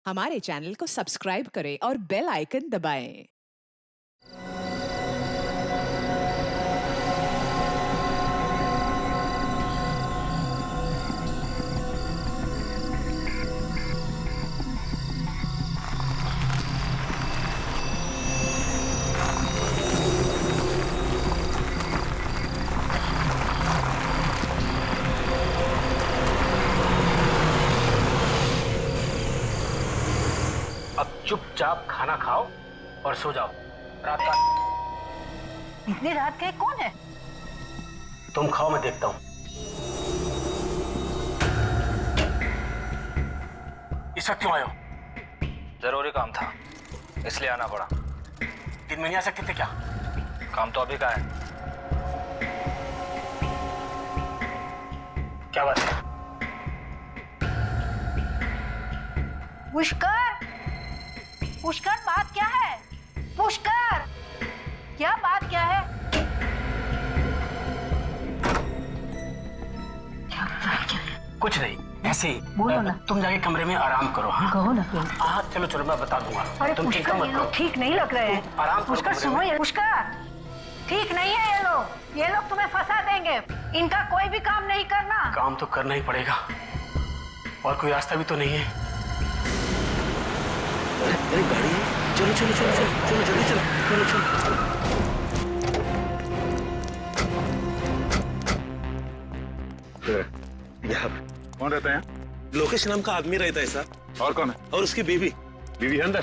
हमारे चैनल को सब्सक्राइब करें और बेल आइकन दबाएं। अब चुपचाप खाना खाओ और सो जाओ। रात का इतनी रात के कौन है? तुम खाओ, मैं देखता हूँ। इस वक्त क्यों आए हो? जरूरी काम था, इसलिए आना पड़ा। दिन में नहीं आ सकते थे क्या? काम तो अभी का है। क्या बात है? पुष्कर, पुष्कर बात क्या है? पुष्कर, क्या बात क्या है? कुछ नहीं, ऐसे ही। बोलो ना। तुम जाके कमरे में आराम करो। हाँ कहो ना तुम। हाँ, चलो चलो, मैं बता दूंगा। अरे तुम चिंता पुष्कर, मत ये करो। लोग ठीक नहीं लग रहे हैं। आराम करो पुष्कर कमरे सुनो, में। ये पुष्कर ठीक नहीं है। ये लोग तुम्हें फंसा देंगे। इनका कोई भी काम नहीं करना। काम तो करना ही पड़ेगा, और कोई रास्ता भी तो नहीं है। अरे गाड़ी, चलो चलो चलो चलो चलो जल्दी चलो चलो चलो। यहाँ कौन रहता है? लोकेश नाम का आदमी रहता है साहब। और कौन है? और उसकी बीवी। बीवी है अंदर?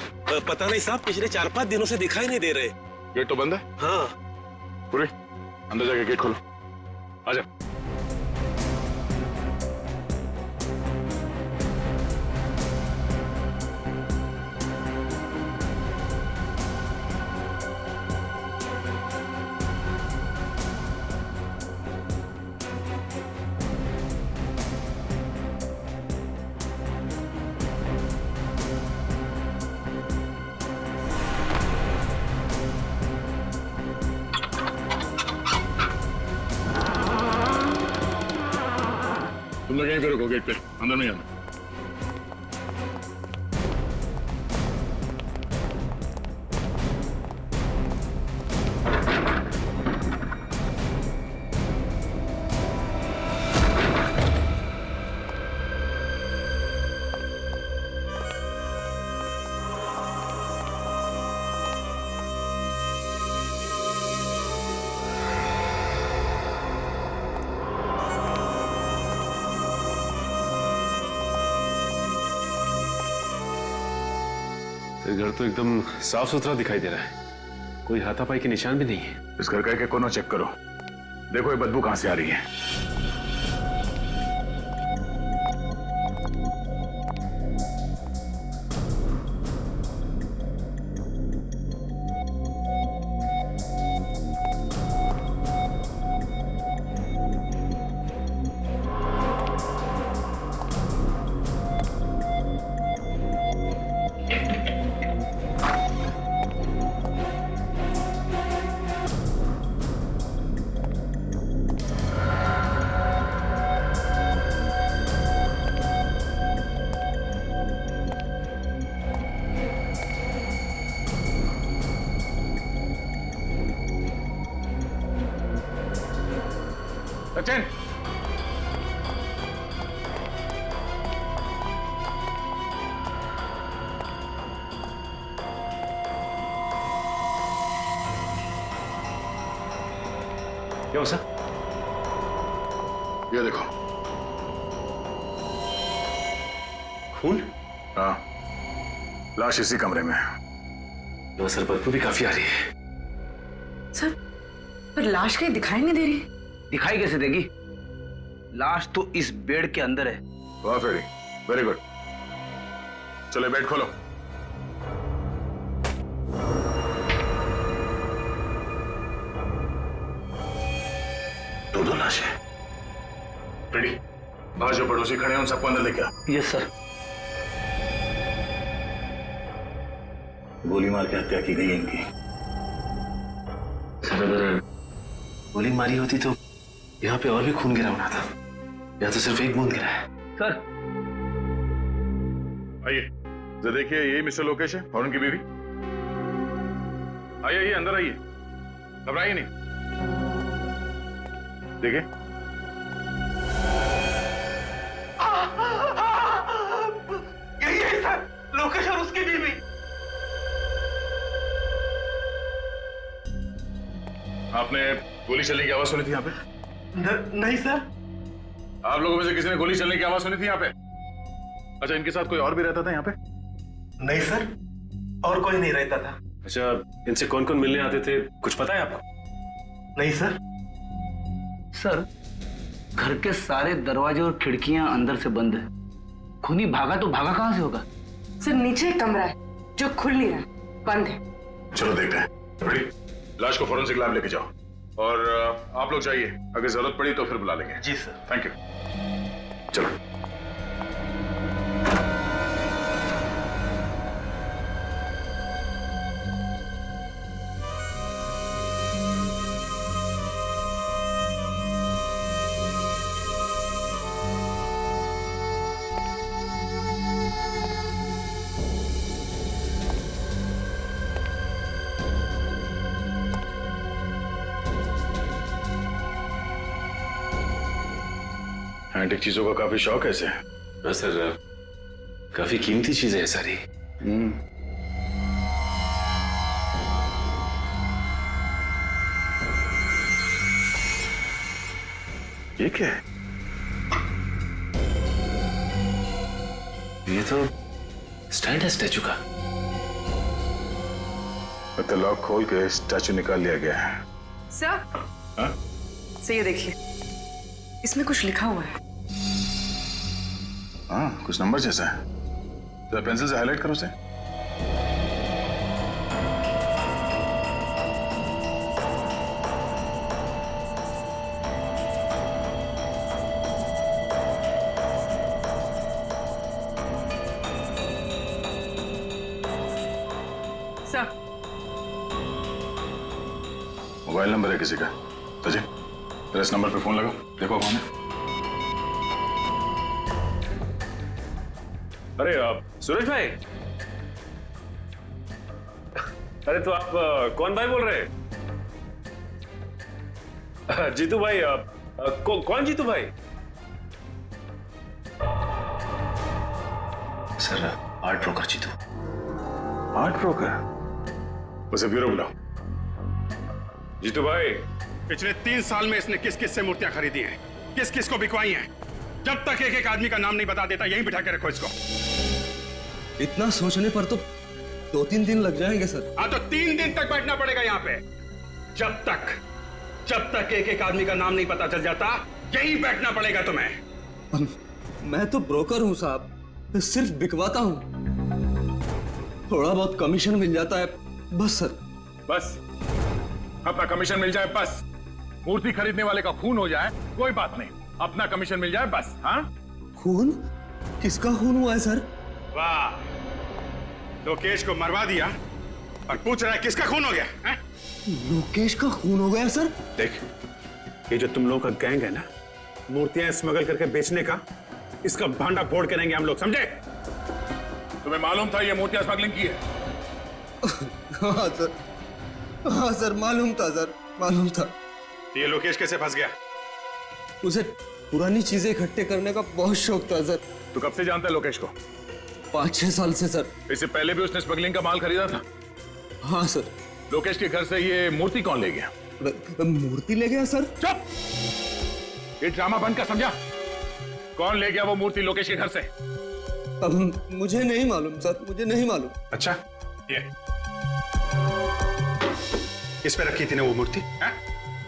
पता नहीं साहब, पिछले 4-5 दिनों से दिखाई नहीं दे रहे। गेट तो बंद है। हाँ। पूरे अंदर जाके गेट खोलो। आजा। तुम लोग यहीं पे रुको, गेट पे अंदर नहीं आना। घर तो एकदम साफ सुथरा दिखाई दे रहा है, कोई हाथापाई के निशान भी नहीं है। इस घर का एक कोना चेक करो, देखो ये बदबू कहां से आ रही है। सचिन, क्या हो सर? ये देखो। खून? हाँ, लाश इसी कमरे में है। लो सर, बदबू भी काफी आ रही है। सर, पर लाश कहीं दिखाई नहीं दे रही। दिखाई कैसे देगी? लाश तो इस बेड के अंदर है। वाह फेरी, वेरी गुड। चलो बेड खोलो। दो लाश है। रेडी? बाहर जो पड़ोसी खड़े हैं उन सबको अंदर लेके आ। Yes sir. गोली मार के हत्या की गई है इनकी। सर, अगर गोली मारी होती तो यहाँ पे और भी खून गिरा होना था। यहाँ तो सिर्फ एक बूंद गिरा है। सर, आइए, तो देखिए, यही मिस्टर लोकेश है और उनकी बीवी। आइए आइए, अंदर आइए, घबराइए नहीं। देखिए, यही है सर, लोकेश और उसकी बीवी। आपने गोली चलने की आवाज सुनी थी यहाँ पे? नहीं सर। आप लोगों में से किसी ने गोली चलने की आवाज सुनी थी यहाँ पे? अच्छा, इनके साथ कोई और भी रहता था यहाँ पे? नहीं सर, और कोई नहीं रहता था। अच्छा, इनसे कौन कौन मिलने आते थे, कुछ पता है आपको? नहीं सर। सर, घर के सारे दरवाजे और खिड़कियां अंदर से बंद है। खूनी भागा तो भागा कहां से होगा? सर नीचे एक कमरा है जो खुल नहीं रहा, बंद है। चलो देखते हैं। रेडी? लाश को फोरेंसिक लैब लेके जाओ और आप लोग जाइए, अगर जरूरत पड़ी तो फिर बुला लेंगे। जी सर। Thank you. चलो। एंटीक चीजों का काफी शौक है इसे। हाँ सर, काफी कीमती चीजें हैं सारी। ये क्या है? ये तो स्टैंड है स्टैचू का। तो लॉक खोल के स्टैचू निकाल लिया गया है। सर, हाँ? सर ये देखिए, इसमें कुछ लिखा हुआ है। हाँ, कुछ नंबर जैसा है। तो पेंसिल से हाईलाइट करो उसे। सर, मोबाइल नंबर है किसी का। तो जी, इस नंबर पे फोन लगाओ, देखो कौन है। अरे सूरज भाई, अरे तो आप कौन भाई बोल रहे हैं? जीतू भाई, कौन जीतू भाई? Sir, art broker Jeetu. Art broker? उसे ब्यूरो बुलाओ। जीतू भाई, पिछले 3 साल में इसने किस किस से मूर्तियां खरीदी हैं, किस किस को बिकवाई हैं। जब तक एक एक आदमी का नाम नहीं बता देता, यहीं बिठा के रखो इसको। इतना सोचने पर तो 2-3 दिन लग जाएंगे सर। हाँ, तो 3 दिन तक बैठना पड़ेगा यहाँ पे। जब तक एक एक आदमी का नाम नहीं पता चल जाता, यहीं बैठना पड़ेगा तुम्हें। मैं तो ब्रोकर हूँ साहब, सिर्फ बिकवाता हूँ। थोड़ा बहुत कमीशन मिल जाता है बस सर। बस अपना कमीशन मिल जाए बस। मूर्ति खरीदने वाले का खून हो जाए कोई बात नहीं, अपना कमीशन मिल जाए बस। हाँ, खून? किसका खून हुआ है सर? वाह, लोकेश को मरवा दिया और पूछ रहा है किसका खून हो गया है? लोकेश का खून हो गया सर? देख, ये जो तुम लोगों का गैंग है ना, मूर्तियां स्मगल करके बेचने का, इसका भांडा फोड़ करेंगे हम लोग, समझे? तुम्हें मालूम था ये मूर्तियां स्मगलिंग की है? हाँ सर, हाँ सर, मालूम था सर, मालूम था। ये लोकेश कैसे फंस गया? उसे पुरानी चीजें इकट्ठे करने का बहुत शौक था सर। तू कब से जानता है लोकेश को? 5-6 साल से सर। इससे पहले भी उसने स्मगलिंग का माल खरीदा था? हाँ सर। लोकेश के घर से ये मूर्ति कौन ले गया? मूर्ति ले गया सर? चुप! ये ड्रामा बंद कर, समझा? कौन ले गया वो मूर्ति लोकेश के घर से? अब मुझे नहीं मालूम सर, मुझे नहीं मालूम। अच्छा, ये इस पे रखी थी ना वो मूर्ति?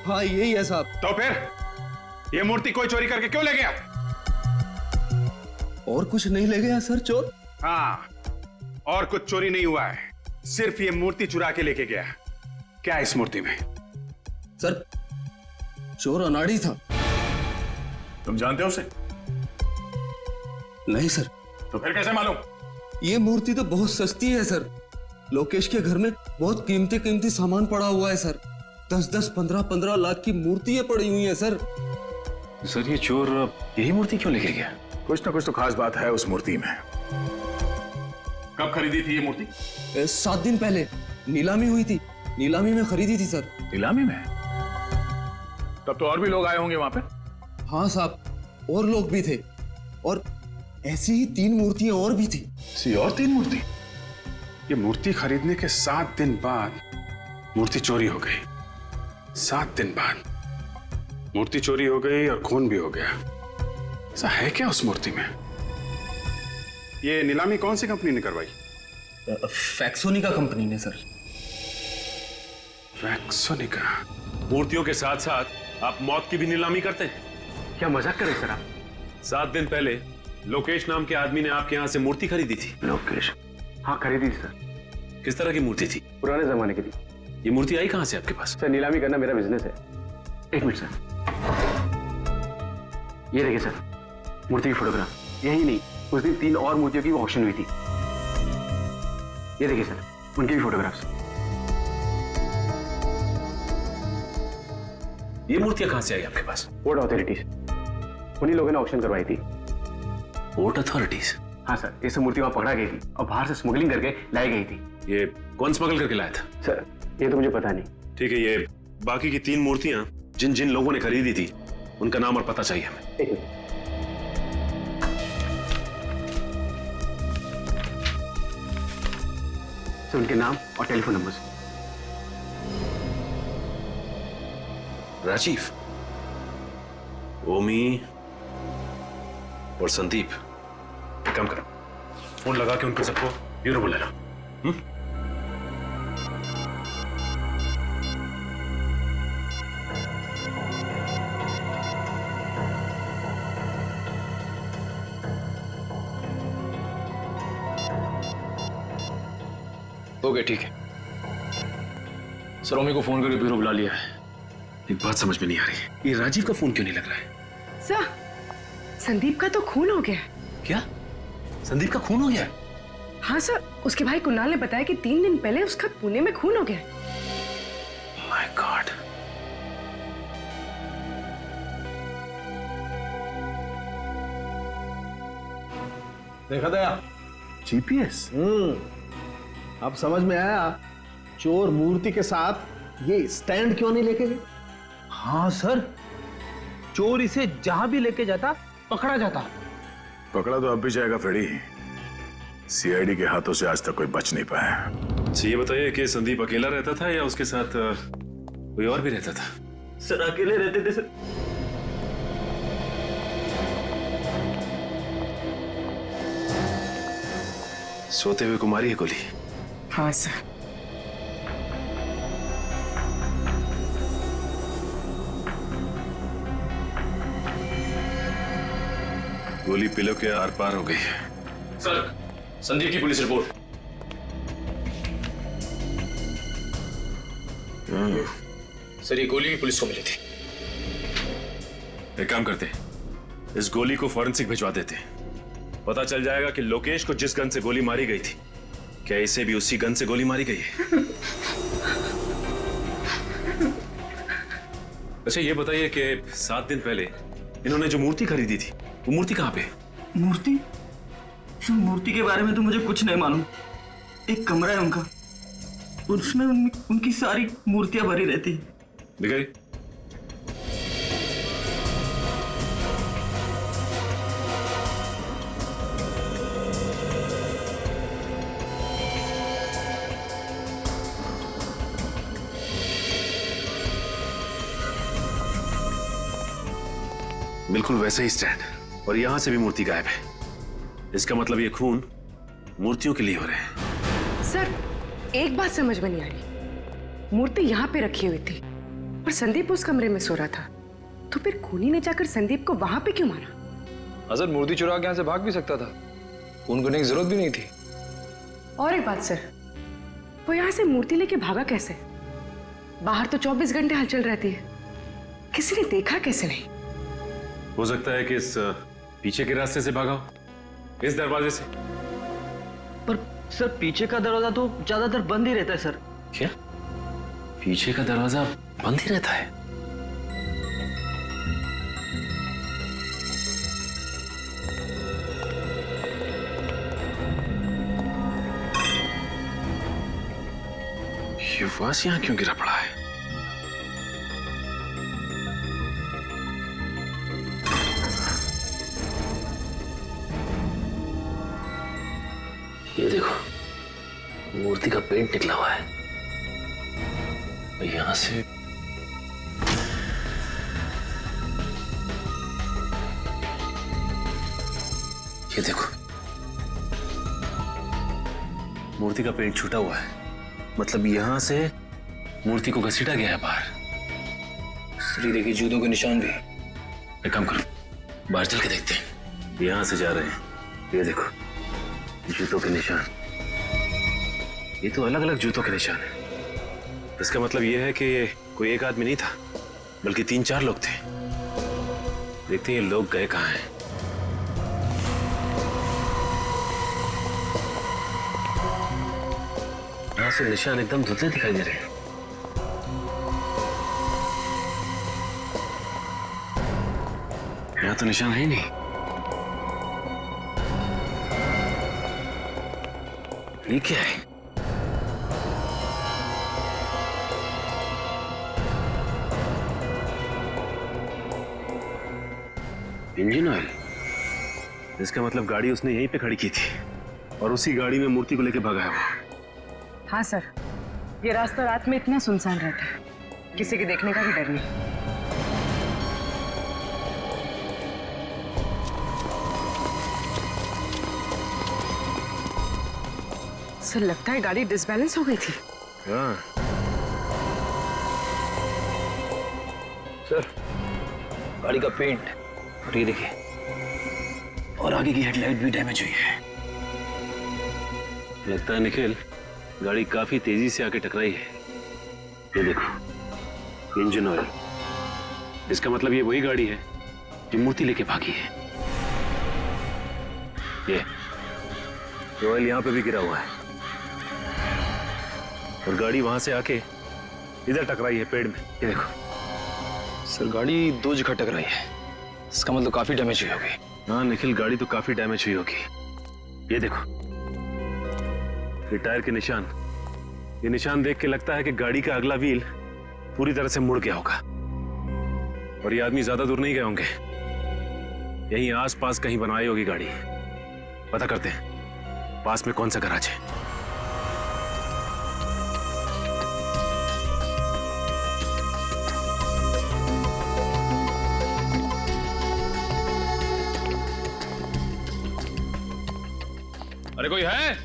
हाँ यही है साहब। तो फिर ये मूर्ति कोई चोरी करके क्यों ले गया? और कुछ नहीं ले गया सर चोर? हाँ, और कुछ चोरी नहीं हुआ है, सिर्फ ये मूर्ति चुरा के लेके गया। क्या है इस मूर्ति में? सर, चोर अनाड़ी था। तुम जानते हो उसे? नहीं सर। तो फिर कैसे मालूम? ये मूर्ति तो बहुत सस्ती है सर। लोकेश के घर में बहुत कीमती कीमती सामान पड़ा हुआ है सर। 10-10, 15-15 लाख की मूर्तियां पड़ी हुई हैं सर। सर ये चोर यही मूर्ति क्यों लेके गया? कुछ ना कुछ तो खास बात है उस मूर्ति में। कब खरीदी थी ये मूर्ति? 7 दिन पहले नीलामी हुई थी, नीलामी में खरीदी थी सर। नीलामी में? तब तो और भी लोग आए होंगे वहां पे। हाँ साहब, और लोग भी थे, और ऐसी ही 3 मूर्तियां और भी थी। सी और 3 मूर्ति? ये मूर्ति खरीदने के 7 दिन बाद मूर्ति चोरी हो गई। 7 दिन बाद मूर्ति चोरी हो गई और खून भी हो गया। ऐसा है क्या उस मूर्ति में? ये नीलामी कौन सी कंपनी ने करवाई? फैक्सोनिका कंपनी ने सर। फैक्सोनिका। मूर्तियों के साथ साथ आप मौत की भी नीलामी करते हैं? क्या मजाक कर रहे सर आप? 7 दिन पहले लोकेश नाम के आदमी ने आपके यहाँ से मूर्ति खरीदी थी। लोकेश? हाँ खरीदी थी सर। किस तरह की मूर्ति थी? पुराने जमाने की थी। ये मूर्ति आई कहाँ से आपके पास? सर नीलामी करना मेरा बिजनेस है। 1 मिनट सर, ये देखिए सर, मूर्ति की फोटोग्राफ। यही नहीं, उस दिन 3 और मूर्तियों की ऑक्शन हुई थी। ये देखिए सर, उनकी भी फोटोग्राफ्स। ये मूर्तियां कहाँ से आई आपके पास? पोर्ट अथॉरिटीज, उन्हीं लोगों ने ऑक्शन करवाई थी। Port authorities? हाँ सर, ये सब मूर्ति वहां पकड़ा गई थी और बाहर से स्मगलिंग करके लाई गई थी। ये कौन स्मगल करके लाया था? सर ये तो मुझे पता नहीं। ठीक है, ये बाकी की 3 मूर्तियां जिन जिन लोगों ने खरीदी थी उनका नाम और पता चाहिए हमें। 1 मिनट। सर उनके नाम और टेलीफोन नंबर। राजीव, ओमी और संदीप। एक काम करो, फोन लगा के उनको सबको ब्यूरो बुला लो। ओके ठीक है सर, ओमी को फोन करके ब्यूरो बुला लिया है। एक बात समझ में नहीं आ रही, ये राजीव का फोन क्यों नहीं लग रहा है? सर, संदीप का तो खून हो गया। क्या? संदीप का खून हो गया? हाँ सर, उसके भाई कुणाल ने बताया कि 3 दिन पहले उसका पुणे में खून हो गया। My God. देखा दया, जीपीएस? अब समझ में आया चोर मूर्ति के साथ ये स्टैंड क्यों नहीं लेके गए। हाँ सर, चोर इसे जहां भी लेके जाता पकड़ा जाता। पकड़ा तो अब भी जाएगा फेड़ी। सीआईडी के हाथों से आज तक कोई बच नहीं पाया। अच्छा ये बताइए कि संदीप अकेला रहता था या उसके साथ कोई और भी रहता था? सर अकेले रहते थे सर। सोते हुए को मारी है गोली? हाँ सर। गोली पिलो के आर पार हो गई है। सर संदीप की पुलिस रिपोर्ट। सर ये गोली भी पुलिस को मिली थी। एक काम करते हैं, इस गोली को फॉरेंसिक भिजवा देते हैं। पता चल जाएगा कि लोकेश को जिस गन से गोली मारी गई थी, क्या इसे भी उसी गन से गोली मारी गई है। अच्छा ये बताइए कि 7 दिन पहले इन्होंने जो मूर्ति खरीदी थी, वो मूर्ति कहाँ पे? मूर्ति? सर मूर्ति के बारे में तो मुझे कुछ नहीं मालूम। एक कमरा है उनका, उसमें उनकी सारी मूर्तियां भरी रहती है। दिखाई। बिल्कुल वैसे ही स्टैंड, और यहां से भी मूर्ति गायब है। इसका मतलब ये खून मूर्तियों के लिए हो रहे हैं। सर एक बात समझ में नहीं आ रही, मूर्ति यहाँ पे रखी हुई थी और संदीप उस कमरे में सो रहा था, तो फिर खूनी ने जाकर संदीप को वहां पे क्यों मारा? अजर मूर्ति चुरा के यहाँ से भाग भी सकता था, खून करने की जरूरत भी नहीं थी। और एक बात सर, वो यहाँ से मूर्ति लेके भागा कैसे? बाहर तो 24 घंटे हलचल रहती है, किसी ने देखा कैसे नहीं? हो सकता है कि इस पीछे के रास्ते से भागा हो, इस दरवाजे से। पर सर पीछे का दरवाजा तो ज्यादातर बंद ही रहता है सर। क्या? पीछे का दरवाजा बंद ही रहता है? ये वास यहाँ क्यों गिरा पड़ा है? ये देखो, मूर्ति का पेंट निकला हुआ है। यहां से ये देखो, मूर्ति का पेंट छूटा हुआ है। मतलब यहां से मूर्ति को घसीटा गया है बाहर। श्री देखिए, जूतों के निशान भी। एक काम करो, बाहर चल के देखते हैं। यहां से जा रहे हैं, ये देखो जूतों के निशान। ये तो अलग अलग जूतों के निशान है। इसका मतलब ये है कि कोई एक आदमी नहीं था, बल्कि 3-4 लोग थे। देखते हैं ये लोग गए कहां हैं। यहां से निशान एकदम धुंधले दिखाई दे रहे हैं। यहां तो निशान है ही नहीं। ये क्या है? Engine oil. इसका मतलब गाड़ी उसने यहीं पे खड़ी की थी और उसी गाड़ी में मूर्ति को लेके भागा है वो। हाँ सर, ये रास्ता रात में इतना सुनसान रहता है, किसी के देखने का भी डर नहीं। सर लगता है गाड़ी डिसबैलेंस हो गई थी। हाँ सर, गाड़ी का पेंट और ये देखिए, और आगे की हेडलाइट भी डैमेज हुई है। लगता है निखिल, गाड़ी काफी तेजी से आके टकराई है। ये देखो, इंजन ऑयल। इसका मतलब ये वही गाड़ी है जो मूर्ति लेके भागी है। ये ऑयल यहां पे भी गिरा हुआ है और गाड़ी वहां से आके इधर टकराई है पेड़ में। ये देखो सर, गाड़ी 2 जगह टकराई है। इसका मतलब काफी डैमेज हुई होगी। हाँ निखिल, गाड़ी तो काफी डैमेज हुई होगी। ये देखो, ये टायर के निशान। ये निशान देख के लगता है कि गाड़ी का अगला व्हील पूरी तरह से मुड़ गया होगा और ये आदमी ज्यादा दूर नहीं गए होंगे। यहीं आसपास कहीं बनाई होगी गाड़ी। पता करते हैं पास में कौन सा गैराज है। अरे कोई है?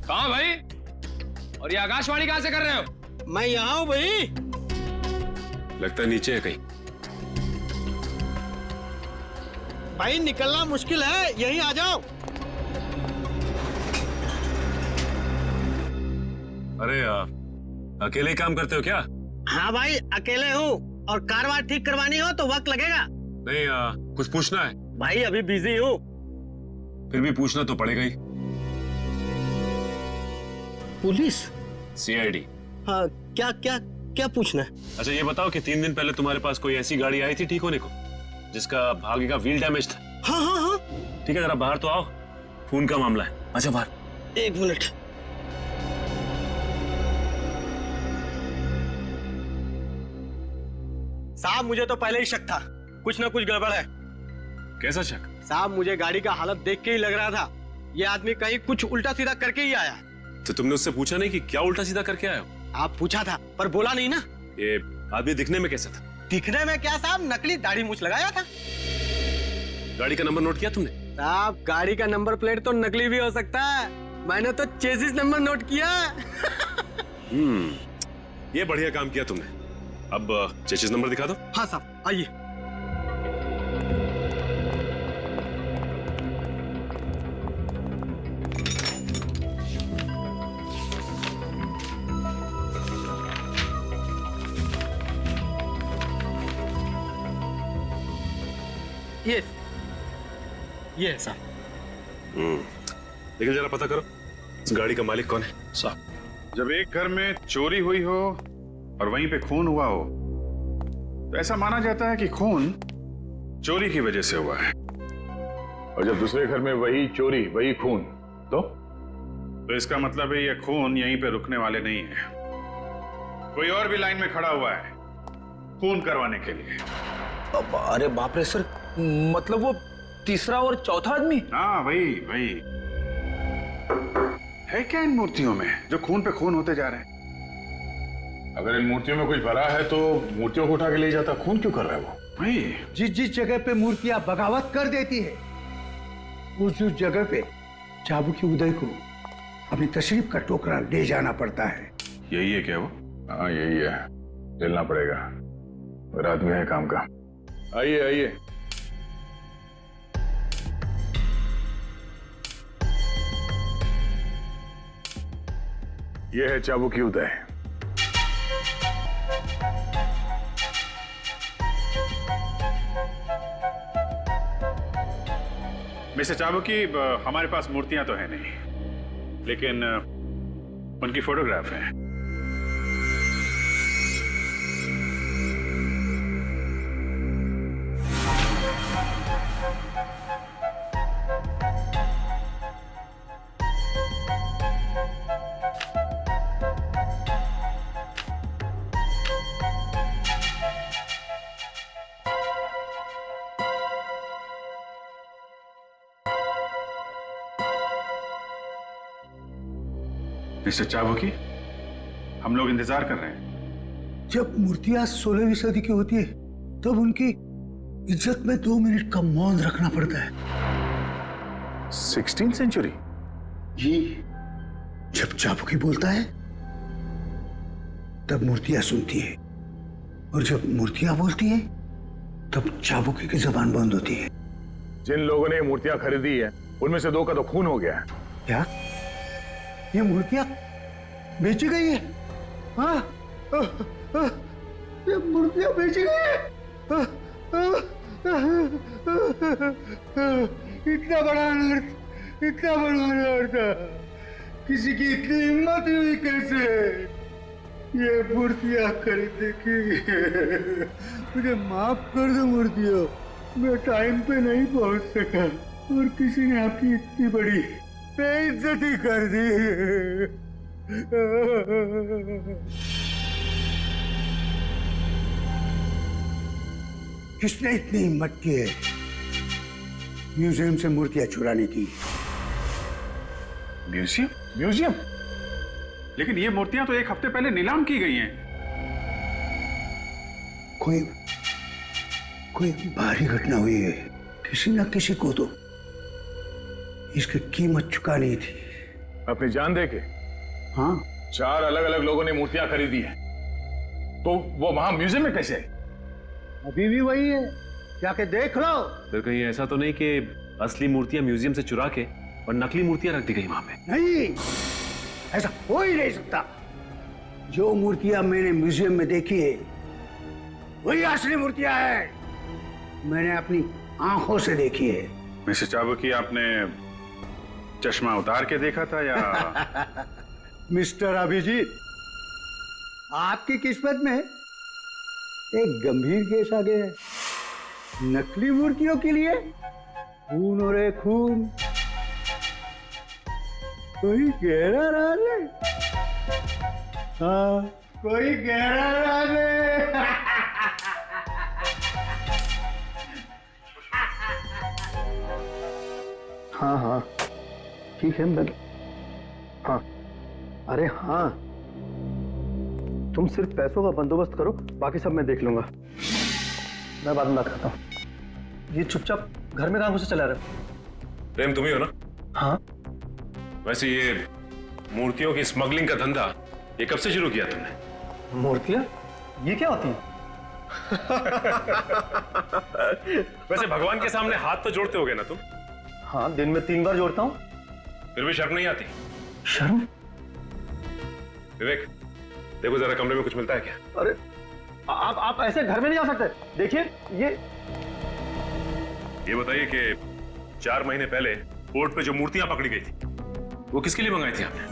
कहाँ भाई? और ये आकाशवाणी कहां से कर रहे हो? मैं यहाँ हूँ भाई। लगता है नीचे है कहीं। भाई निकलना मुश्किल है, यहीं आ जाओ। अरे अकेले ही काम करते हो क्या? हाँ भाई, अकेले हूँ और कार वार ठीक करवानी हो तो वक्त लगेगा। नहीं, कुछ पूछना है? भाई अभी बिजी हूँ। फिर भी पूछना तो पड़ेगा ही। पुलिस? सीआईडी। हाँ, क्या क्या क्या पूछना है? अच्छा ये बताओ कि 3 दिन पहले तुम्हारे पास कोई ऐसी गाड़ी आई थी ठीक होने को, जिसका आगे का व्हील डैमेज था? हाँ हाँ हाँ। ठीक है, जरा बाहर तो आओ, खून का मामला है। अच्छा बाहर। 1 मिनट। साहब मुझे तो पहले ही शक था, कुछ ना कुछ गड़बड़ है। कैसा शक? साहब मुझे गाड़ी का हालत देख के ही लग रहा था ये आदमी कहीं कुछ उल्टा सीधा करके ही आया। तो तुमने उससे पूछा नहीं कि क्या उल्टा सीधा करके आए हो? आप पूछा था पर बोला नहीं ना। ये आदमी दिखने में कैसा था? दिखने में क्या साहब, नकली दाढ़ी मूछ लगाया था। गाड़ी का नंबर नोट किया तुमने? साहब गाड़ी का नंबर प्लेट तो नकली भी हो सकता है, मैंने तो चेसिस नंबर नोट किया। ये बढ़िया काम किया तुमने। अब चेसिस नंबर दिखा दो। हाँ साहब आइए। ये है साहब। लेकिन जरा पता करो इस गाड़ी का मालिक कौन है साहब। जब एक घर में चोरी हुई हो और वहीं पे खून हुआ हो तो ऐसा माना जाता है कि खून चोरी की वजह से हुआ है। और जब दूसरे घर में वही चोरी वही खून, तो तो इसका मतलब है ये खून यहीं पे रुकने वाले नहीं है, कोई और भी लाइन में खड़ा हुआ है खून करवाने के लिए। अरे बाप रे सर, मतलब वो तीसरा और चौथा आदमी? हाँ वही वही। है क्या इन मूर्तियों में जो खून पे खून होते जा रहे हैं? अगर इन मूर्तियों में कुछ भरा है तो मूर्तियों को उठा के ले जाता, खून क्यों कर रहा है वो? वही, जिस जगह पे मूर्तियां बगावत कर देती है उस जगह पे चाबुकी उदय को अपनी तशरीफ का टोकरा ले जाना पड़ता है। यही है क्या वो? हाँ यही है, चलना पड़ेगा, रात में है काम का। आइए आइए। यह है चाबुकी उदय। मिस्टर चाबुकी, हमारे पास मूर्तियां तो है नहीं, लेकिन उनकी फोटोग्राफ है। मिस्टर चाबुकी, हम लोग इंतजार कर रहे हैं। जब मूर्तियां 16वीं सदी की होती है तब उनकी इज्जत में 2 मिनट का मौन रखना पड़ता है। 16th century? जी, जब चाबुकी बोलता है तब मूर्तियां सुनती है, और जब मूर्तियां बोलती है तब चाबुकी की जबान बंद होती है। जिन लोगों ने ये मूर्तियां खरीदी है उनमें से 2 का तो खून हो गया है। क्या ये मूर्तियां बेची गई है? हाँ, ये मूर्तियां बेची गई है? इतना बड़ा अनर्थ, इतना बड़ा अनर्थ, किसी की इतनी हिम्मत हुई कैसे ये मूर्तियां खरीदने की? मुझे माफ कर दो मूर्तियों, मैं टाइम पे नहीं पहुंच सका और किसी ने आपकी इतनी बड़ी बेइज्जती कर दी। किसने इतनी हिम्मत की है म्यूजियम से मूर्तियां चुराने की? म्यूजियम? म्यूजियम? लेकिन ये मूर्तियां तो 1 हफ्ते पहले नीलाम की गई हैं। कोई भारी घटना हुई है, किसी न किसी को तो इसकी कीमत चुकानी थी। अपनी जान दे के? हाँ। 4 अलग अलग लोगों ने मूर्तियां खरीदी है, तो वो वहां म्यूजियम में कैसे? अभी भी वही है, जाके देख लो। फिर कहीं ऐसा तो नहीं कि असली मूर्तियां म्यूजियम से चुरा के और नकली मूर्तियां रख दी गई वहां पे? नहीं, ऐसा हो ही नहीं सकता। जो मूर्तियां मैंने म्यूजियम में देखी है वही असली मूर्तियां हैं, मैंने अपनी आंखों से देखी है। मिस्टर चाबुकी, आपने चश्मा उतार के देखा था या? मिस्टर अभिजीत, आपकी किस्मत में एक गंभीर केस आ गया है। नकली मूर्तियों के लिए खून हो रहे खून, कोई गहरा राज है। हाँ, कोई गहरा राज है। हाँ हाँ ठीक है, मैं हाँ, अरे हाँ, तुम सिर्फ पैसों का बंदोबस्त करो, बाकी सब मैं देख लूंगा। मैं बाद में बात करता हूँ। ये चुपचाप घर में कहाँ घुसे चला रहे हो? प्रेम तुम ही हो ना? हाँ। वैसे ये मूर्तियों की स्मगलिंग का धंधा ये कब से शुरू किया तुमने? मूर्तियाँ? ये क्या होती है? वैसे भगवान के सामने हाथ तो जोड़ते होगे ना तुम? हाँ, दिन में 3 बार जोड़ता हूँ। फिर भी शर्म नहीं आती? शर्म? विवेक, देखो जरा कमरे में कुछ मिलता है क्या? अरे आप ऐसे घर में नहीं जा सकते। देखिए ये बताइए कि 4 महीने पहले बोर्ड पे जो मूर्तियां पकड़ी गई थी वो किसके लिए मंगाई थी आपने?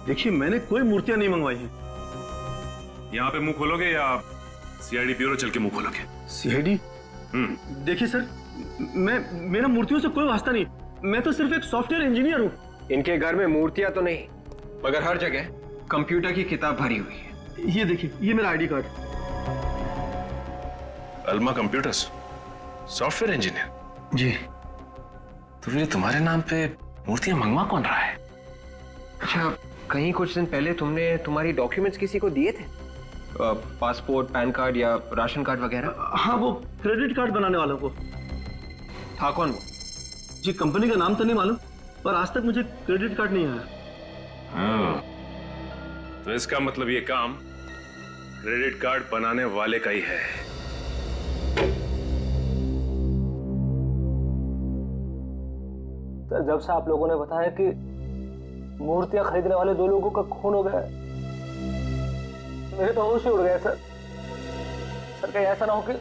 देखिए, मैंने कोई मूर्तियां नहीं मंगवाई हैं। यहाँ पे मुंह खोलोगे या सीआईडी ब्यूरो चल के मुंह खोलोगे? सीआईडी? देखिए सर, मेरा मूर्तियों से कोई वास्ता नहीं, मैं तो सिर्फ एक सॉफ्टवेयर इंजीनियर हूँ। इनके घर में मूर्तियां तो नहीं, मगर हर जगह कंप्यूटर की किताब भरी हुई है। ये देखिए, ये मेरा ID card. Alma computers, software engineer. जी। तो फिर तुम्हारे नाम पे मूर्तियां मंगवा कौन रहा है? अच्छा, कहीं कुछ दिन पहले तुमने तुम्हारी डॉक्यूमेंट्स किसी को दिए थे? पासपोर्ट, पैन कार्ड या राशन कार्ड वगैरह? हाँ, वो क्रेडिट कार्ड बनाने वालों को। था कौन वो? जी, कंपनी का नाम तो नहीं मालूम, पर आज तक मुझे क्रेडिट कार्ड नहीं आया। तो इसका मतलब ये काम क्रेडिट कार्ड बनाने वाले का ही है। सर, जब से आप लोगों ने बताया कि मूर्तियां खरीदने वाले 2 लोगों का खून हो गया, मेरे तो होश ही उड़ गए सर। सर, कहीं ऐसा ना हो कि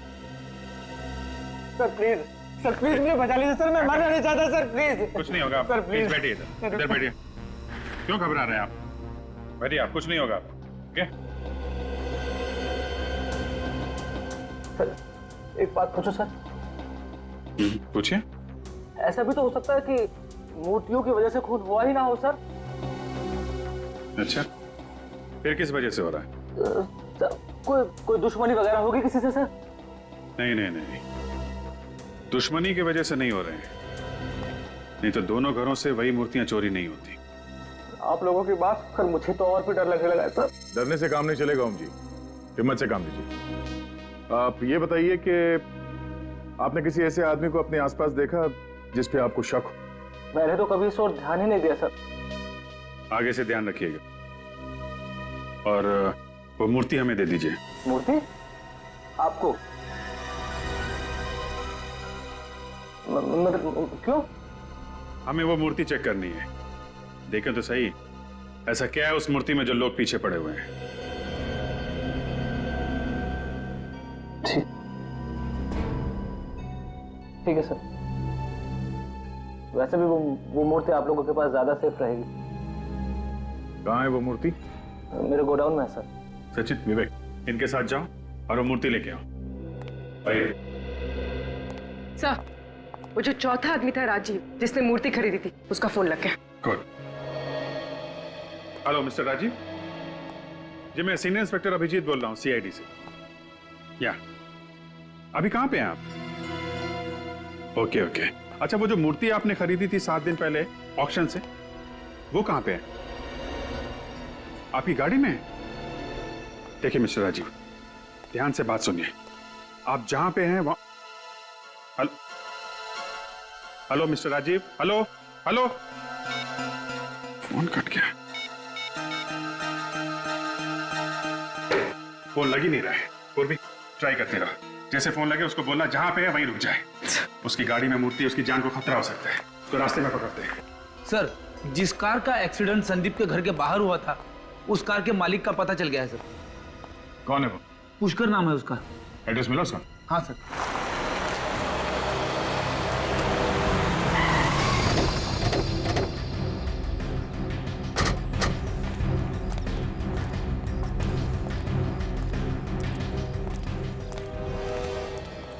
सर प्लीज मुझे बचा लीजिए सर, मैं मरना नहीं चाहता सर, प्लीज। कुछ नहीं होगा सर, प्लीज बैठिए इधर बैठिए। क्यों घबरा रहे हैं आप? बैठिए आप, कुछ नहीं होगा आपको। सर, एक बात पूछो सर। पूछिए। ऐसा भी तो हो सकता है कि मूर्तियों की वजह से खून हुआ ही ना हो सर। अच्छा, फिर किस वजह से हो रहा है? सर, कोई दुश्मनी वगैरह होगी किसी से सर? नहीं, दुश्मनी की वजह से नहीं हो रहे हैं, नहीं तो दोनों घरों से वही मूर्तियां चोरी नहीं होती। आप लोगों की बात कर मुझे तो और भी डर लगने लगा है सर। डरने से काम नहीं चलेगा ओम जी, हिम्मत से काम लीजिए। आप ये बताइए कि आपने किसी ऐसे आदमी को अपने आसपास देखा जिस पे आपको शक हो? मैंने तो कभी इस ओर ध्यान ही नहीं दिया सर। आगे से ध्यान रखिएगा, और वो मूर्ति हमें दे दीजिए। मूर्ति? आपको? क्यों? हमें वो मूर्ति चेक करनी है। देखें तो सही, ऐसा क्या है उस मूर्ति में जो लोग पीछे पड़े हुए हैं। ठीक है सर। वैसे भी वो मूर्ति आप लोगों के पास ज्यादा सेफ रहेगी। कहाँ है वो मूर्ति? मेरे गोडाउन में है सर। सचिन, विवेक, इनके साथ जाओ और वो मूर्ति लेके आओ। आइए। सर, वो जो चौथा आदमी था राजीव, जिसने मूर्ति खरीदी थी, उसका फोन लग गया। गुड। हेलो मिस्टर राजीव जी, मैं सीनियर इंस्पेक्टर अभिजीत बोल रहा हूँ, सीआईडी से। या अभी कहाँ पे हैं आप? ओके। अच्छा, वो जो मूर्ति आपने खरीदी थी 7 दिन पहले ऑक्शन से, वो कहाँ पे है? आपकी गाड़ी में है? देखिए मिस्टर राजीव, ध्यान से बात सुनिए। आप जहां पे हैं वहां। Hello mister Rajiv, hello. Phone cut गया, फोन लग ही नहीं रहा है। और भी ट्राई करते रहो, जैसे फोन लगे उसको बोलना जहां पे है वहीं रुक जाए। उसकी गाड़ी में मूर्ति, उसकी जान को खतरा हो सकता है, तो रास्ते में पकड़ते हैं। सर, जिस कार का एक्सीडेंट संदीप के घर के बाहर हुआ था, उस कार के मालिक का पता चल गया है सर। कौन है वो? पुष्कर नाम है उसका। एड्रेस मिला उसका? हाँ सर।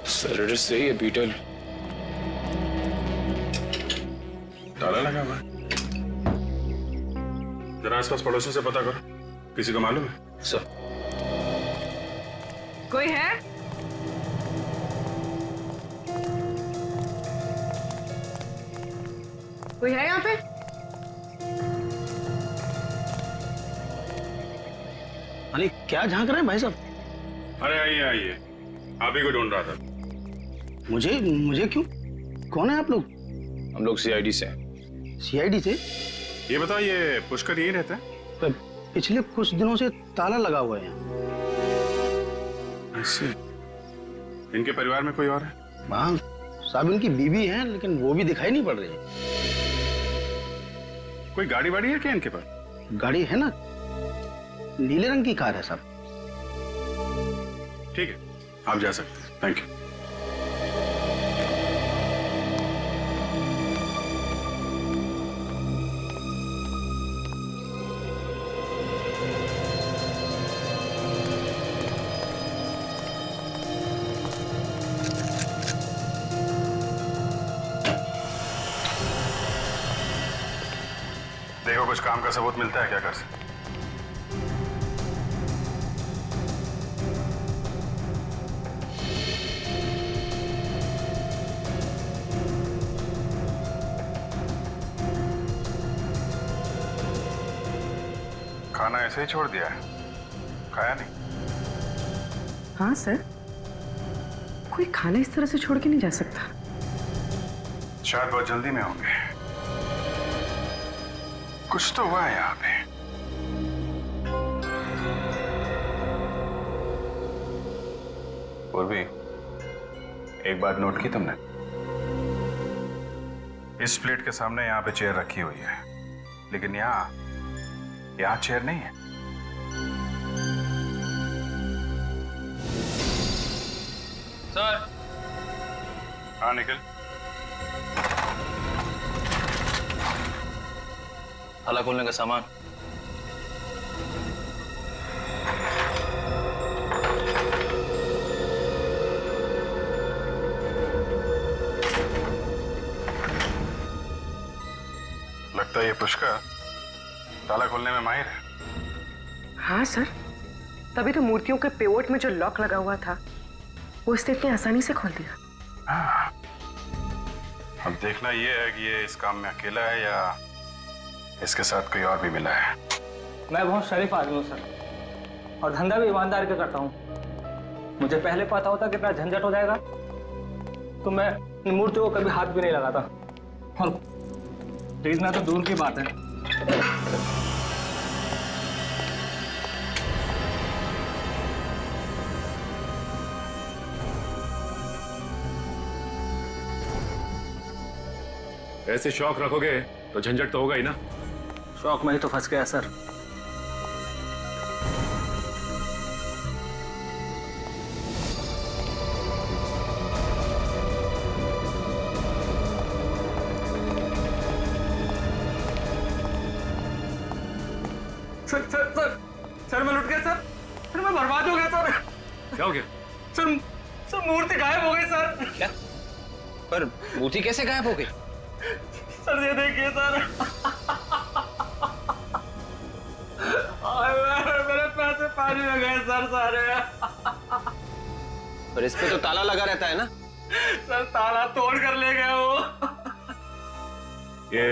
सर, एड्रेस सही है, बीटल। ताला लगा हुआ है। जरा आसपास पड़ोसियों से पता करो, किसी को मालूम है? सर, कोई है? कोई है यहाँ पे? अरे क्या झांक रहे हैं भाई साहब? अरे आइए, आप ही को ढूंढ रहा था। मुझे क्यों? कौन है आप लोग? हम लोग सीआईडी से हैं। सीआईडी से? ये बताओ, ये पुष्कर यही रहता है? पिछले कुछ दिनों से ताला लगा हुआ है। ऐसे? इनके परिवार में कोई और है? हाँ साहब, इनकी बीवी है, लेकिन वो भी दिखाई नहीं पड़ रही है। कोई गाड़ी वाड़ी है क्या इनके पास? गाड़ी है ना, नीले रंग की कार है साहब। ठीक है, आप जा सकते हैं। Thank you. देखो कुछ काम का सबूत मिलता है क्या घर से? खाना ऐसे ही छोड़ दिया है, खाया नहीं? हाँ सर, कोई खाना इस तरह से छोड़ के नहीं जा सकता। शायद बहुत जल्दी में होंगे। कुछ तो हुआ है यहाँ पे। पूर्वी, एक बात नोट की तुमने? इस प्लेट के सामने यहाँ पे चेयर रखी हुई है, लेकिन यहाँ चेयर नहीं है। सर। हाँ निखिल। ताला खोलने का सामान। लगता है ये पुष्कर ताला खोलने में माहिर है। हाँ सर, तभी तो मूर्तियों के पेवोट में जो लॉक लगा हुआ था वो इसने इतनी आसानी से खोल दिया। अब देखना ये है कि ये इस काम में अकेला है या इसके साथ कोई और भी मिला है। मैं बहुत शरीफ आदमी हूँ सर, और धंधा भी ईमानदारी का करता हूँ। मुझे पहले पता होता कितना झंझट हो जाएगा तो मैं इन मूर्तियों को कभी हाथ भी नहीं लगाता, और खरीदना तो दूर की बात है। ऐसे शौक रखोगे तो झंझट तो होगा ही ना। शौक में ही तो फंस गया sir. Sir sir sir sir मैं लुट गया सर। सर मैं बर्बाद हो गया सर। क्या हो गया? सर सर मूर्ति गायब हो गई सर। क्या? पर मूर्ति कैसे गायब हो गई? सर ये देखिए सर। मेरे पैसे पानी में गए सर सारे। पर इस पे तो ताला लगा रहता है ना? सर ताला तोड़ कर ले गए वो। ये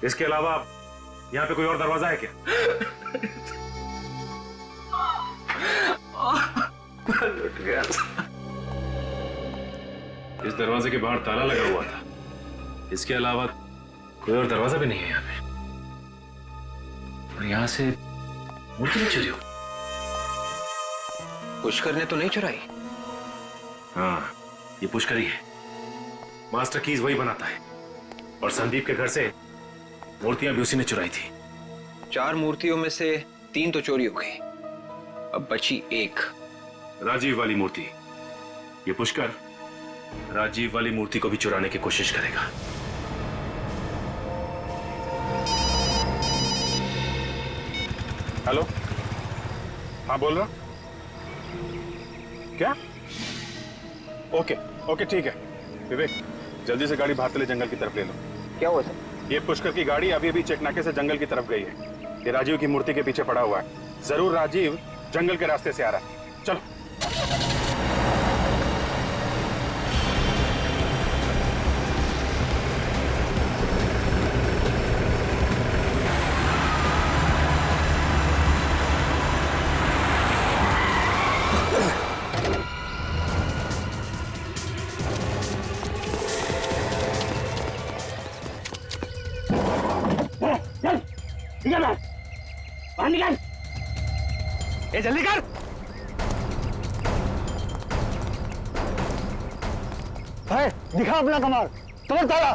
इसके अलावा यहाँ पे कोई और दरवाजा है क्या? लुट गया। इस दरवाजे के बाहर ताला लगा हुआ था, इसके अलावा कोई और दरवाजा भी नहीं है यहाँ पे। और यहाँ से मूर्ति भी चुरी हो। पुष्कर ने तो नहीं चुराई? हाँ, ये पुष्कर ही है। मास्टर कीज वही बनाता है, और संदीप के घर से मूर्तियां भी उसी ने चुराई थी। 4 मूर्तियों में से 3 तो चोरी हो गई, अब बची 1। राजीव वाली मूर्ति। ये पुष्कर राजीव वाली मूर्ति को भी चुराने की कोशिश करेगा। हेलो, हाँ बोल रहा। क्या? ओके ओके ठीक है। विवेक, जल्दी से गाड़ी भातले जंगल की तरफ ले लो। क्या हुआ सर? ये पुष्कर की गाड़ी अभी अभी चेकनाके से जंगल की तरफ गई है। ये राजीव की मूर्ति के पीछे पड़ा हुआ है। जरूर राजीव जंगल के रास्ते से आ रहा है। चलो। निकल, ये जल्दी कर। है, दिखा अपना कमाल। तोड़ ताला।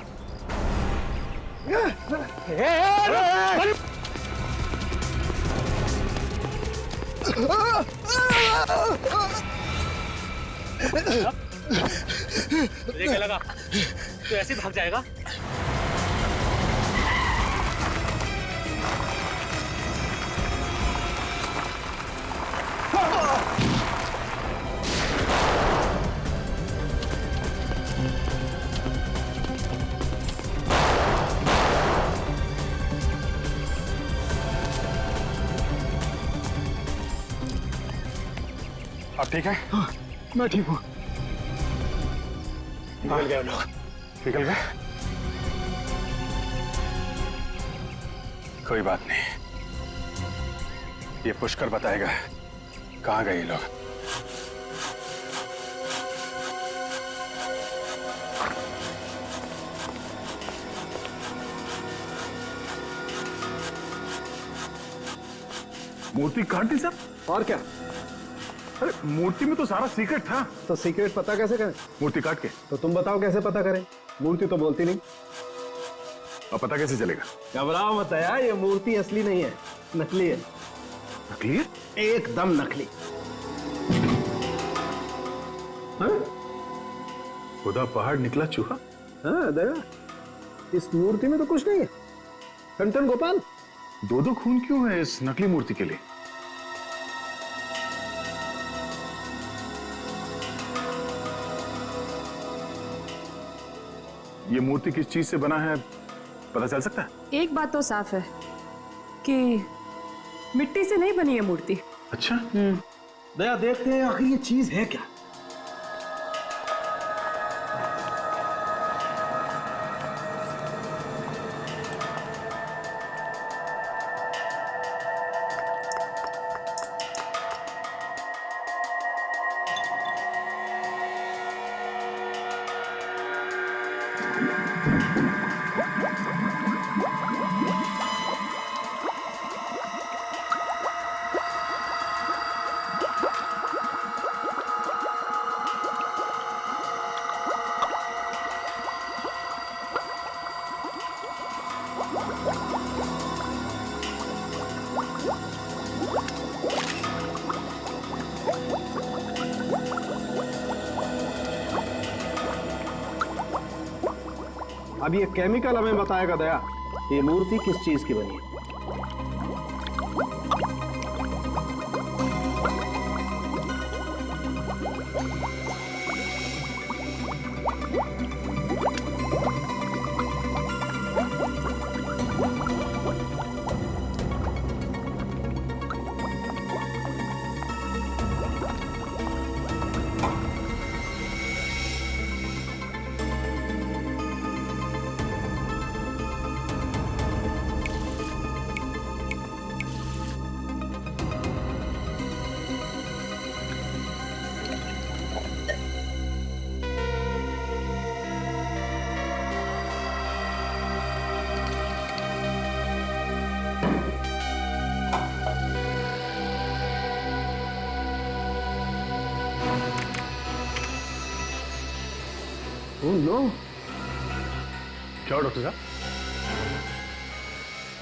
मुझे क्या लगा तू ऐसे भाग जाएगा? अब ठीक है? हाँ, मैं ठीक हूँ। निकल गए लोग। निकल गए? कोई बात नहीं, ये पुष्कर बताएगा कहाँ गए ये लोग। मूर्ति काट दी सब? और क्या? अरे मूर्ति में तो सारा सीक्रेट था। तो सीक्रेट पता कैसे करें? मूर्ति काट के। तो तुम बताओ कैसे पता करें? मूर्ति तो बोलती नहीं। अब पता कैसे चलेगा? घबराओ मत यार, ये मूर्ति असली नहीं है, नकली है। नकली है? एकदम नकली। हाँ? खुदा पहाड़ निकला चूहा। हाँ दया, इस मूर्ति में तो कुछ नहीं है। टन गोपाल, दो खून क्यों है इस नकली मूर्ति के लिए? ये मूर्ति किस चीज से बना है पता चल सकता है? एक बात तो साफ है कि मिट्टी से नहीं बनी है मूर्ति। अच्छा। दया, देखते हैं आखिर ये चीज है क्या। अब ये केमिकल हमें बताएगा दया, ये मूर्ति किस चीज की बनी है। ओह नो, क्या डॉक्टर साहब?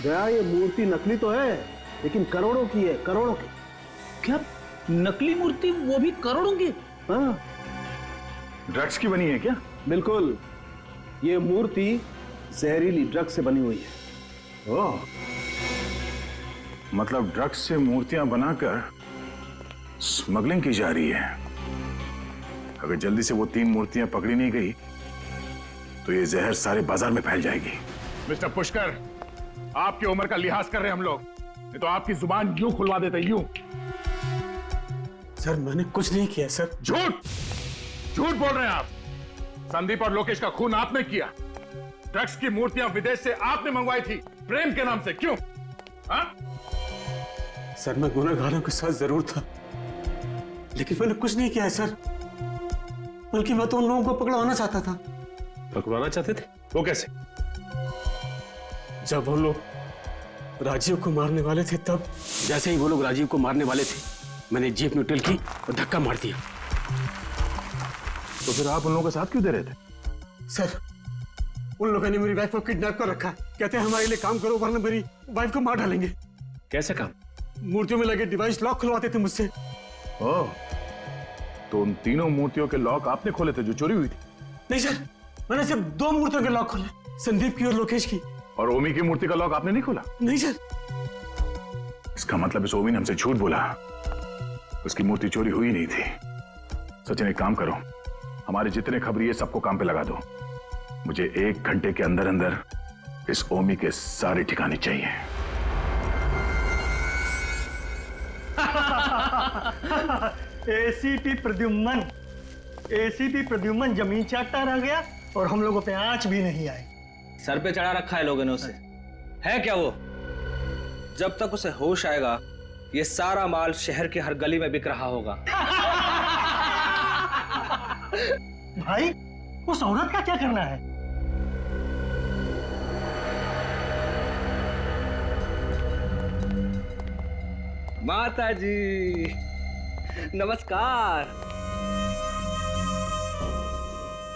दया, ये मूर्ति नकली तो है लेकिन करोड़ों की है, करोड़ों की। क्या नकली मूर्ति, वो भी करोड़ों की? हाँ, ड्रग्स की बनी है क्या? बिल्कुल, ये मूर्ति जहरीली ड्रग्स से बनी हुई है। ओह, मतलब ड्रग्स से मूर्तियां बनाकर स्मगलिंग की जा रही है। अगर जल्दी से वो 3 मूर्तियां पकड़ी नहीं गई तो ये जहर सारे बाजार में फैल जाएगी। मिस्टर पुष्कर, आपकी उम्र का लिहाज कर रहे हैं हम लोग, नहीं तो आपकी जुबान यूं खुलवा देते, यूं। सर मैंने कुछ नहीं किया सर। झूठ झूठ बोल रहे हैं आप। संदीप और लोकेश का खून आपने किया। ड्रग्स की मूर्तियां विदेश से आपने मंगवाई थी प्रेम के नाम से, क्यों? हाँ? सर मैं गुनहगारों के साथ जरूर था, लेकिन मैंने कुछ नहीं किया है सर। बल्कि मैं तो उन लोगों को पकड़वाना चाहता था। पकड़वाना चाहते थे? वो कैसे? जब वो लोग राजीव को मारने वाले थे, तब जैसे ही वो लोग राजीव को मारने वाले थे, मैंने जीप न्यूट्रल की और धक्का मार दिया। तो फिर आप उन लोगों के साथ क्यों दे रहे थे? सर उन लोगों ने मेरी वाइफ को किडनैप कर रखा है। कहते हैं हमारे लिए काम करो वरना मेरी वाइफ को मार डालेंगे। कैसे काम? मूर्तियों में लगे डिवाइस लॉक खुलवाते थे मुझसे। ओह, तो उन तीनों मूर्तियों के लॉक आपने खोले थे जो चोरी हुई थी? नहीं सर, मैंने सिर्फ 2 मूर्तियों के लॉक खोले, संदीप की और लोकेश की। और ओमी की मूर्ति का लॉक आपने नहीं खोला? नहीं सर। इसका मतलब इस ओमी ने हमसे झूठ बोला, उसकी मूर्ति चोरी हुई नहीं थी। सचिन एक काम करो, हमारे जितने खबरी है सबको काम पे लगा दो। मुझे 1 घंटे के अंदर अंदर इस ओमी के सारे ठिकाने चाहिए। एसीपी प्रद्युम्न जमीन चाटता रह गया और हम लोगों पे आंच भी नहीं आई। सर पे चढ़ा रखा है लोगों ने उसे। है क्या वो? जब तक उसे होश आएगा ये सारा माल शहर के हर गली में बिक रहा होगा। भाई उस औरत का क्या करना है? माता जी नमस्कार।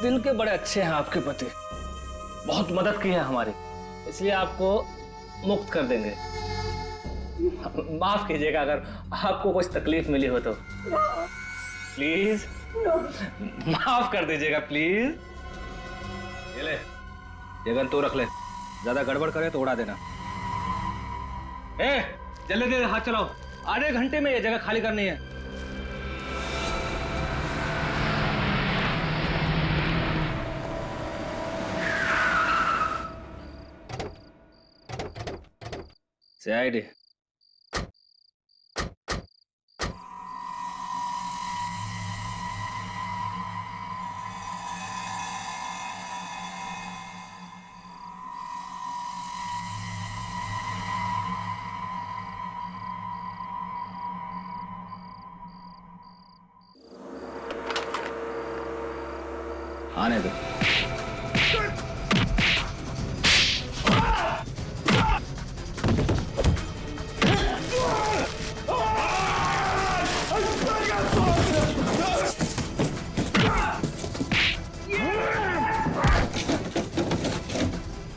दिल के बड़े अच्छे हैं आपके पति, बहुत मदद की है हमारी, इसलिए आपको मुक्त कर देंगे। माफ कीजिएगा अगर आपको कुछ तकलीफ मिली हो तो। प्लीज माफ कर दीजिएगा प्लीज। ये ले, ये गन तू रख ले, ज्यादा गड़बड़ करे तो उड़ा देना। जल्दी जल्दी हाथ चलाओ, आधे घंटे में ये जगह खाली करनी है। CID आने दो।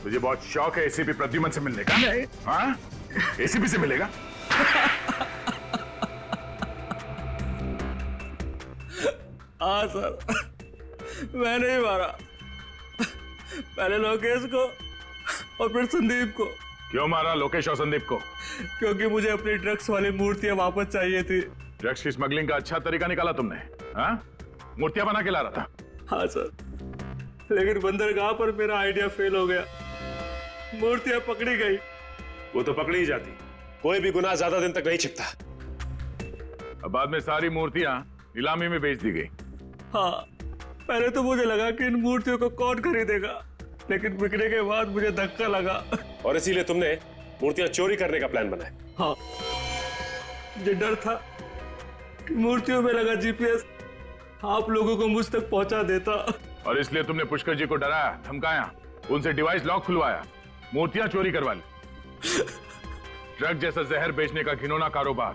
मुझे बहुत शौक है एसीपी प्रद्युम्न से मिलने का। हाँ, एसीपी से मिलेगा? हाँ सर, मैंने ही मारा, पहले लोकेश को और फिर संदीप को। क्यों मारा लोकेश और संदीप को? क्योंकि मुझे अपनी ड्रग्स वाली मूर्तियां वापस चाहिए थी। ड्रग्स की स्मगलिंग का अच्छा तरीका निकाला तुमने। हाँ, मूर्तियां बना के ला रहा था। हाँ सर, लेकिन बंदरगाह पर मेरा आइडिया फेल हो गया, मूर्तियां पकड़ी गई। वो तो पकड़ी ही जाती, कोई भी गुनाह ज्यादा दिन तक नहीं छिपता। अब बाद में सारी मूर्तियां नीलामी में बेच दी गई। हाँ, पहले तो मुझे लगा कि इन मूर्तियों को कौन खरीदेगा, लेकिन बिकने के बाद मुझे धक्का लगा और इसीलिए तुमने मूर्तियां चोरी करने का प्लान बनाया। हाँ, मुझे डर था कि मूर्तियों में लगा GPS आप लोगों को मुझ तक पहुंचा देता, और इसलिए तुमने पुष्कर जी को डराया, धमकाया, उनसे डिवाइस लॉक खुलवाया, मूर्तियां चोरी करवा ली। ड्रग जैसा जहर बेचने का घिनौना कारोबार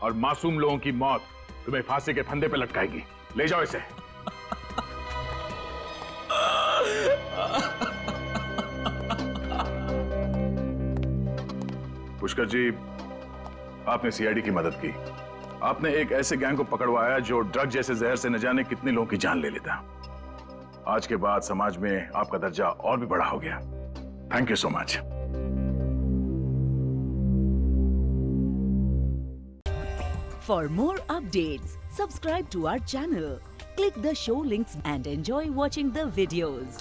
और मासूम लोगों की मौत तुम्हें फांसी के फंदे पे लटकाएगी। ले जाओ इसे। पुष्कर जी, आपने CID की मदद की, आपने एक ऐसे गैंग को पकड़वाया जो ड्रग जैसे जहर से न जाने कितने लोगों की जान ले लेता। आज के बाद समाज में आपका दर्जा और भी बड़ा हो गया। Thank you so much. For more updates, subscribe to our channel, click the show links and enjoy watching the videos.